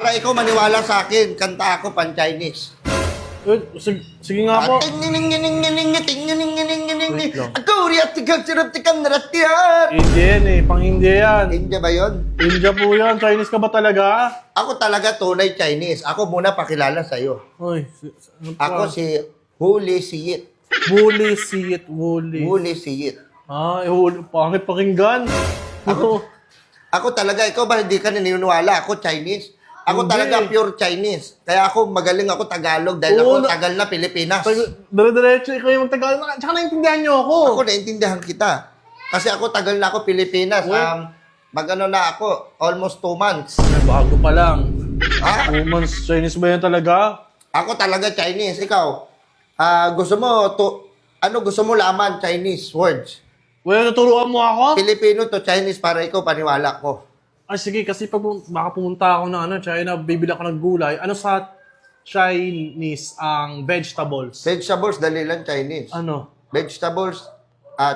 para ikaw maniwala sa akin, kanta ako pan-Chinese. Sige nga po. Hindi yan eh. Pang India yan. India ba yun? India po yan. Chinese ka ba talaga? Ako talaga tunay Chinese. Ako muna pakilala sa'yo. Uy. Ako si Huli Siyit. Wuli, siyit, wuli. Huli Siyit. Pangit pakinggan. Ako talaga, ikaw ba hindi ka naniniwala? Ako Chinese. Ako Hindi. talaga pure Chinese. Kaya ako magaling ako Tagalog dahil Oo, ako tagal na Pilipinas. Dire-diretso, ikaw yung magtagal. Tsaka naintindihan niyo ako. Ako naintindihan kita. Kasi ako tagal na ako Pilipinas. Mag-ano na ako, almost 2 months. Bago pa lang. Ha? 2 months. Chinese ba yan talaga? Ako talaga Chinese. Ikaw, gusto mo laman Chinese words? Well, naturuan mo ako? Filipino to Chinese para ikaw paniwala ko. Ay, sige, kasi pag baka pumunta ako ng China, bibili ako ng gulay. Ano sa Chinese ang vegetables? Vegetables, dali lang Chinese. Ano? Vegetables,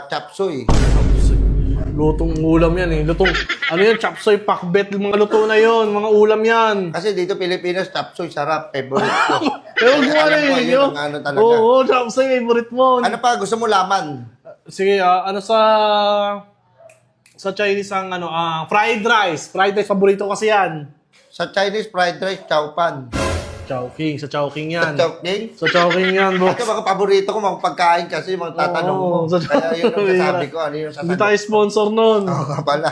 chop suey. Lutong ulam yan eh. Ano yan? Chapsoy, pakbet, mga luto na yon, mga ulam yan. Kasi dito Pilipinas, chop suey, sarap, favorite ko. Pero Kaya gawa na alam ko, yun, yun yun. ang ano talaga. Oo, chapsoy, favorite mo. Ano pa, gusto mo laman? Sige, ano sa Chinese ang fried rice. Fried rice, paborito ko kasi yan. Sa Chinese fried rice, chow pan. Chowking, sa Chowking Sa yan. Chowking? Sa Chowking yan, bro. Ito mga paborito ko, mga pagkain kasi, mga tatanong mo. Oo, sa Kaya yun ang Chowking. sasabi ko, ano yung Hindi sasabi tayo sponsor nun. ko. Oo nga pala.